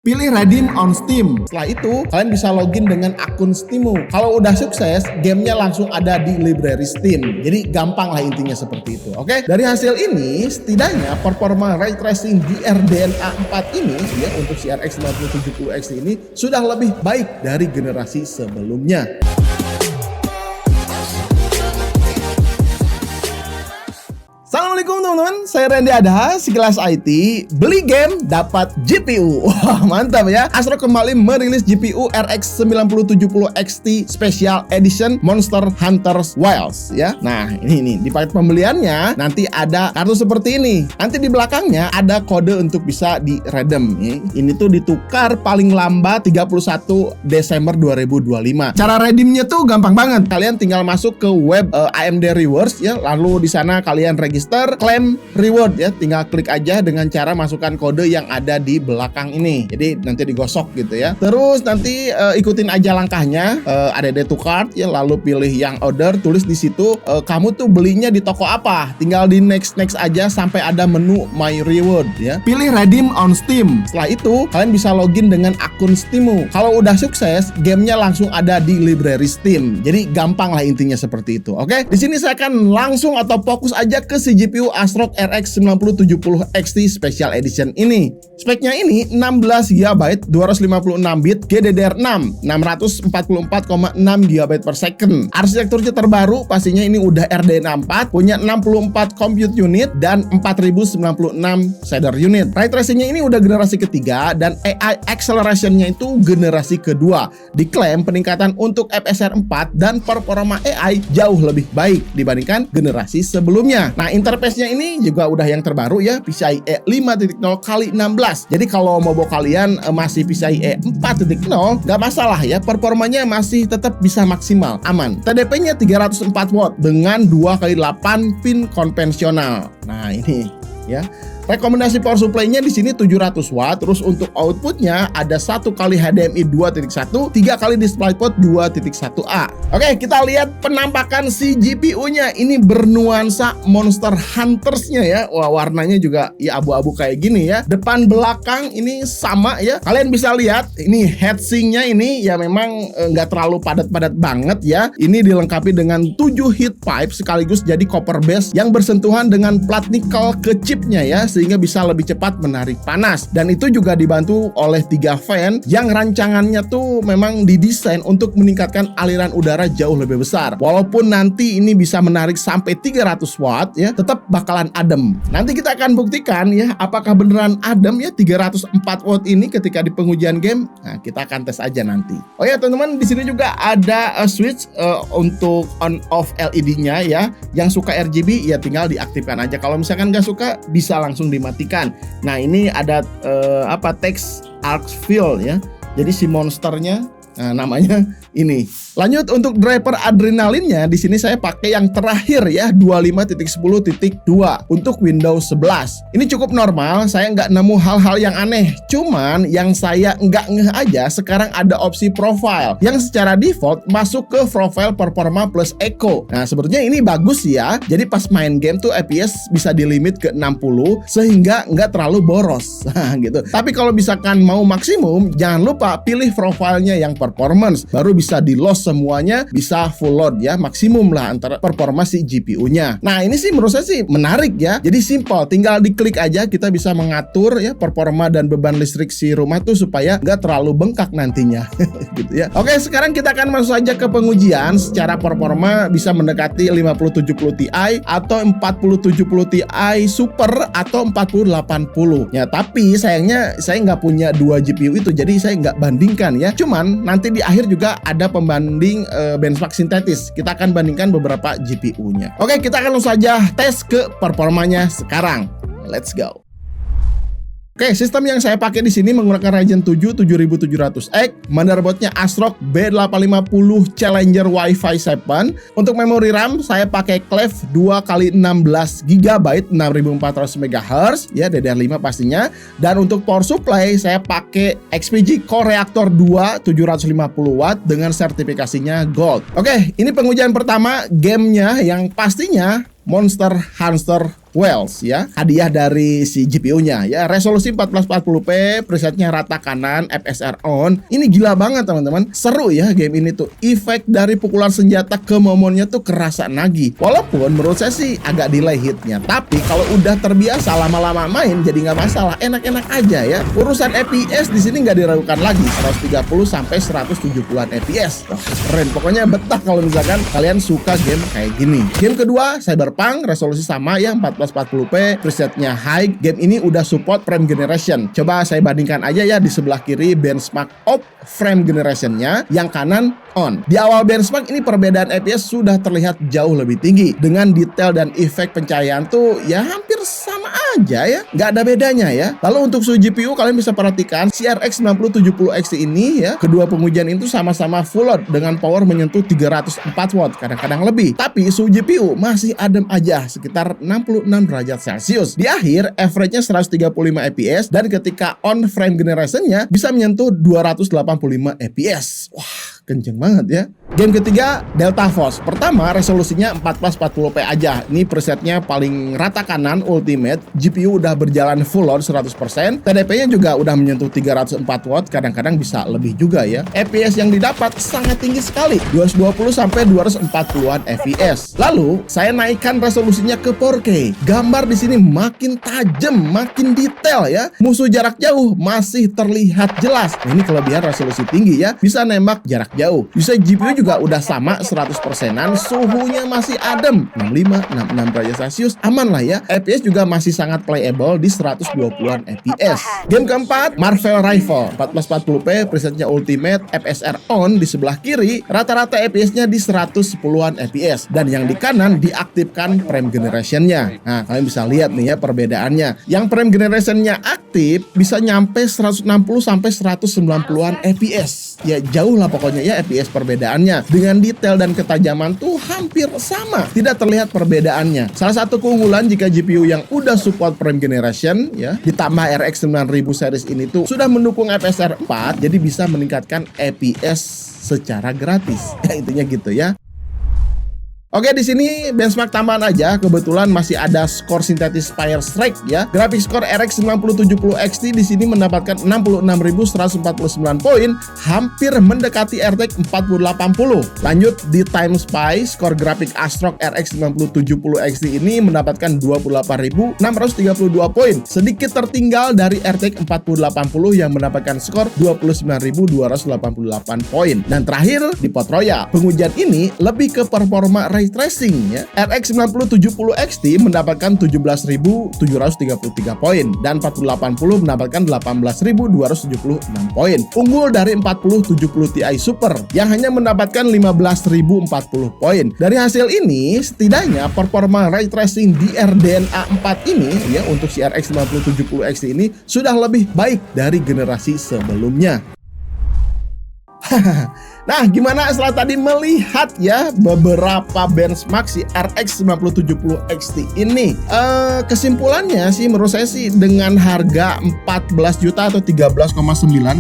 Pilih redeem on Steam. Setelah itu, kalian bisa login dengan akun Steammu. Kalau udah sukses, gamenya langsung ada di library Steam. Jadi gampang lah intinya seperti itu. Oke? Dari hasil ini, setidaknya performa ray tracing di RDNA 4 ini ya untuk CRX 9070X ini sudah lebih baik dari generasi sebelumnya. Assalamualaikum teman-teman, saya Randy Adha, sekilas IT, beli game dapat GPU. Wah mantap ya, ASRock kembali merilis GPU RX 9070 XT Special Edition Monster Hunter Wilds ya. Nah ini di paket pembeliannya nanti ada kartu seperti ini. Nanti di belakangnya ada kode untuk bisa di-redeem ya. Ini tuh ditukar paling lambat 31 Desember 2025. Cara redeemnya tuh gampang banget. Kalian tinggal masuk ke web AMD Rewards ya, lalu di sana kalian register claim reward ya, tinggal klik aja dengan cara masukkan kode yang ada di belakang ini. Jadi nanti digosok gitu ya. Terus nanti ikutin aja langkahnya, ada to cart ya, lalu pilih yang order, tulis di situ kamu tuh belinya di toko apa. Tinggal di next aja sampai ada menu my reward ya. Pilih redeem on Steam. Setelah itu kalian bisa login dengan akun Steammu. Kalau udah sukses, gamenya langsung ada di library Steam. Jadi gampang lah intinya seperti itu. Oke? Di sini saya akan langsung atau fokus aja ke GPU ASRock RX 9070 XT Special Edition ini. Speknya ini 16 GB 256 bit GDDR6 644,6 GB per second. Arsitekturnya terbaru, pastinya ini udah RDNA 4, punya 64 compute unit dan 4096 shader unit. Ray tracingnya ini udah generasi ketiga dan AI acceleration-nya itu generasi kedua. Diklaim peningkatan untuk FSR 4 dan performa AI jauh lebih baik dibandingkan generasi sebelumnya. Nah, interface-nya ini juga udah yang terbaru ya, PCIe 5.0/16. Jadi kalau mobile kalian masih PCIe 4.0, nggak masalah ya, performanya masih tetap bisa maksimal, aman. TDP-nya 304 watt dengan 2x8 pin konvensional. Nah, ini ya. Rekomendasi power supply-nya di sini 700 watt. Terus untuk outputnya ada 1 kali HDMI 2.1, 3 kali DisplayPort 2.1a. Oke, kita lihat penampakan si GPU-nya. Ini bernuansa Monster Hunters-nya ya. Wah, warnanya juga ya abu-abu kayak gini ya. Depan belakang ini sama ya. Kalian bisa lihat ini heatsink-nya ini ya memang nggak terlalu padat-padat banget ya. Ini dilengkapi dengan 7 heat pipe sekaligus jadi copper base yang bersentuhan dengan plat nikel ke chipnya ya, sehingga bisa lebih cepat menarik panas. Dan itu juga dibantu oleh 3 fan yang rancangannya tuh memang didesain untuk meningkatkan aliran udara jauh lebih besar. Walaupun nanti ini bisa menarik sampai 300 watt ya, tetap bakalan adem. Nanti kita akan buktikan ya apakah beneran adem ya 304 watt ini ketika di pengujian game. Nah, kita akan tes aja nanti. Oh ya teman-teman, di sini juga ada switch untuk on off LED-nya ya. Yang suka RGB ya tinggal diaktifkan aja. Kalau misalkan nggak suka bisa langsung dimatikan. Nah, ini ada text arc fill ya. Jadi si monsternya namanya ini. Lanjut untuk driver adrenalinnya, di sini saya pakai yang terakhir ya, 25.10.2 untuk Windows 11. Ini cukup normal, saya nggak nemu hal-hal yang aneh. Cuman yang saya nggak ngeh aja, sekarang ada opsi profile yang secara default masuk ke profile performa plus echo. Nah, sebetulnya ini bagus ya. Jadi pas main game tuh FPS bisa dilimit ke 60 sehingga nggak terlalu boros. Gitu. Tapi kalau misalkan mau maksimum, jangan lupa pilih profilnya yang performance, baru bisa di loss semuanya, bisa full load ya, maksimum lah antara performa si GPU-nya. Nah, ini sih menurut saya sih menarik ya. Jadi simple, tinggal diklik aja kita bisa mengatur ya performa dan beban listrik si rumah tuh supaya nggak terlalu bengkak nantinya. Gitu ya. Oke, sekarang kita akan masuk saja ke pengujian. Secara performa bisa mendekati 5070 Ti atau 4070 Ti Super atau 4080. Ya, tapi sayangnya saya nggak punya 2 GPU itu, jadi saya nggak bandingkan ya. Cuman nanti di akhir juga ada pembanding benchmark sintetis. Kita akan bandingkan beberapa GPU-nya. Oke, kita akan langsung saja tes ke performanya sekarang. Let's go. Oke, sistem yang saya pakai di sini menggunakan Ryzen 7 7700X, motherboardnya ASRock B850 Challenger Wi-Fi 7. Untuk memori RAM saya pakai Cleve 2x16 GB 6400 MHz ya, DDR5 pastinya. Dan untuk power supply saya pakai XPG Core Reactor 2 750 watt dengan sertifikasinya Gold. Oke, ini pengujian pertama gamenya yang pastinya Monster Hunter Wells ya, hadiah dari si GPU-nya ya. Resolusi 1440p, presetnya rata kanan, FSR on. Ini gila banget teman-teman. Seru ya game ini tuh. Efek dari pukulan senjata ke momonnya tuh kerasa nagih. Walaupun menurut saya sih agak delay hitnya, tapi kalau udah terbiasa lama-lama main jadi nggak masalah, enak-enak aja ya. Urusan FPS di sini nggak diragukan lagi, 130 sampai 170-an FPS. Wah, keren. Pokoknya betah kalau misalkan kalian suka game kayak gini. Game kedua Cyberpunk, resolusi sama ya, 1440p, presetnya high. Game ini udah support frame generation. Coba saya bandingkan aja ya, di sebelah kiri benchmark off frame generationnya, yang kanan on. Di awal benchmark ini perbedaan FPS sudah terlihat jauh lebih tinggi. Dengan detail dan efek pencahayaan tuh ya hampir sama aja ya, nggak ada bedanya ya. Lalu untuk suhu GPU kalian bisa perhatikan si RX 9070 XT ini ya, kedua pengujian itu sama-sama full load dengan power menyentuh 304 watt, kadang-kadang lebih. Tapi suhu GPU masih adem aja, sekitar 66 derajat Celcius. Di akhir average-nya 135 fps dan ketika on frame generationnya bisa menyentuh 285 fps. Wah, kenceng banget ya. Game ketiga Delta Force. Pertama resolusinya 1440p aja. Ini presetnya paling rata kanan ultimate. GPU udah berjalan full load 100%. TDP-nya juga udah menyentuh 304 watt, kadang-kadang bisa lebih juga ya. FPS yang didapat sangat tinggi sekali, 220 sampai 240-an fps. Lalu saya naikkan resolusinya ke 4K. Gambar di sini makin tajam, makin detail ya. Musuh jarak jauh masih terlihat jelas. Nah, ini kelebihan resolusi tinggi ya. Bisa nembak jarak jauh. Bisa GPU juga udah sama 100%-an, suhunya masih adem 65, 66 derajat Celcius, aman lah ya. FPS juga masih sangat playable di 120-an fps. Game keempat Marvel Rifle, 1440p, presetnya ultimate, FSR on. Di sebelah kiri rata-rata FPS-nya di 110-an fps dan yang di kanan diaktifkan frame generation-nya. Nah, kalian bisa lihat nih ya perbedaannya. Yang frame generation-nya aktif bisa nyampe 160 sampai 190-an fps. Ya jauh lah pokoknya ya FPS perbedaannya. Dengan detail dan ketajaman tuh hampir sama, tidak terlihat perbedaannya. Salah satu keunggulan jika GPU yang udah support frame generation ya, ditambah RX 9000 series ini tuh sudah mendukung FSR 4, jadi bisa meningkatkan FPS secara gratis. Ya intinya gitu ya. Oke, di sini benchmark tambahan aja. Kebetulan masih ada skor sintetis Fire Strike ya. Grafik skor RX 9070 XT di sini mendapatkan 66.149 poin, hampir mendekati RTX 4080. Lanjut di Time Spy, skor grafik Astrock RX 9070 XT ini mendapatkan 28.632 poin, sedikit tertinggal dari RTX 4080 yang mendapatkan skor 29.288 poin. Dan terakhir di Pot Royal, pengujian ini lebih ke performa ray tracing ya. RX 9070 XT mendapatkan 17.733 poin dan 4080 mendapatkan 18.276 poin. Unggul dari 4070 Ti Super yang hanya mendapatkan 15.040 poin. Dari hasil ini, setidaknya performa ray tracing di RDNA 4 ini ya untuk si RX 9070 XT ini sudah lebih baik dari generasi sebelumnya. Nah, gimana setelah tadi melihat ya beberapa benchmark si RX 9070 XT ini? Kesimpulannya sih menurut saya sih dengan harga 14 juta atau 13,9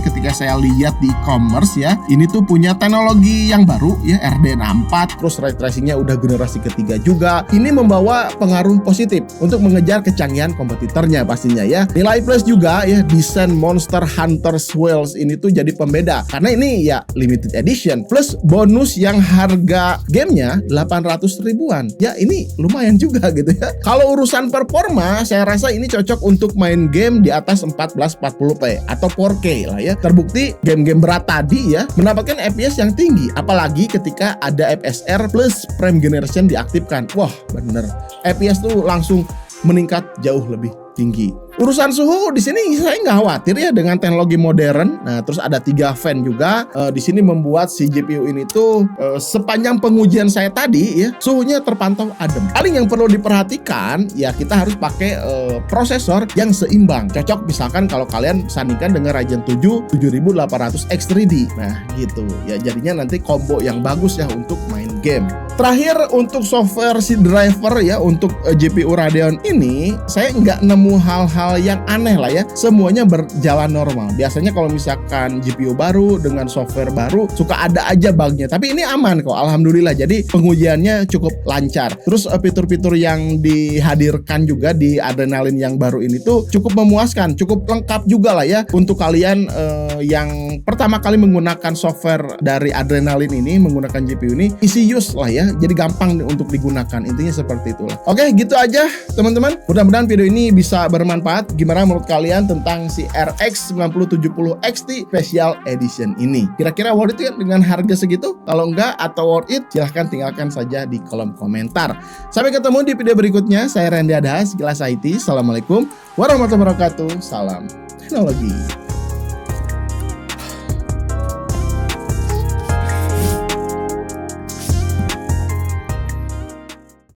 ketika saya lihat di e-commerce ya, ini tuh punya teknologi yang baru ya, RDNA 4, terus ray tracingnya udah generasi ketiga juga. Ini membawa pengaruh positif untuk mengejar kecanggihan kompetitornya pastinya ya. Nilai plus juga ya, desain Monster Hunter Swells ini tuh jadi pembeda karena ini ya limited edition plus bonus yang harga gamenya 800 ribuan. Ya ini lumayan juga gitu ya. Kalau urusan performa saya rasa ini cocok untuk main game di atas 1440p atau 4K lah ya. Terbukti game-game berat tadi ya mendapatkan FPS yang tinggi, apalagi ketika ada FSR plus frame generation diaktifkan. Wah bener, FPS tuh langsung meningkat jauh lebih tinggi. Urusan suhu di sini saya nggak khawatir ya dengan teknologi modern. Nah, terus ada 3 fan juga di sini membuat si GPU ini tuh sepanjang pengujian saya tadi ya suhunya terpantau adem. Paling yang perlu diperhatikan ya kita harus pakai prosesor yang seimbang. Cocok misalkan kalau kalian sandingkan dengan Ryzen 7 7800X3D. Nah, gitu ya jadinya nanti combo yang bagus ya untuk main game. Terakhir untuk software si driver ya untuk GPU Radeon ini saya nggak nemu hal-hal yang aneh lah ya, semuanya berjalan normal. Biasanya kalau misalkan GPU baru dengan software baru suka ada aja bugnya, tapi ini aman kok, alhamdulillah. Jadi pengujiannya cukup lancar. Terus fitur-fitur yang dihadirkan juga di Adrenalin yang baru ini tuh cukup memuaskan, cukup lengkap juga lah ya untuk kalian yang pertama kali menggunakan software dari Adrenalin ini, menggunakan GPU ini, easy use lah ya. Jadi gampang untuk digunakan, intinya seperti itulah. Oke, gitu aja teman-teman. Mudah-mudahan video ini bisa bermanfaat. Gimana menurut kalian tentang si RX 9070 XT Special Edition ini? Kira-kira worth it dengan harga segitu? Kalau enggak atau worth it, silahkan tinggalkan saja di kolom komentar. Sampai ketemu di video berikutnya. Saya Randy Adha, Sekilas IT. Assalamualaikum warahmatullahi wabarakatuh. Salam teknologi.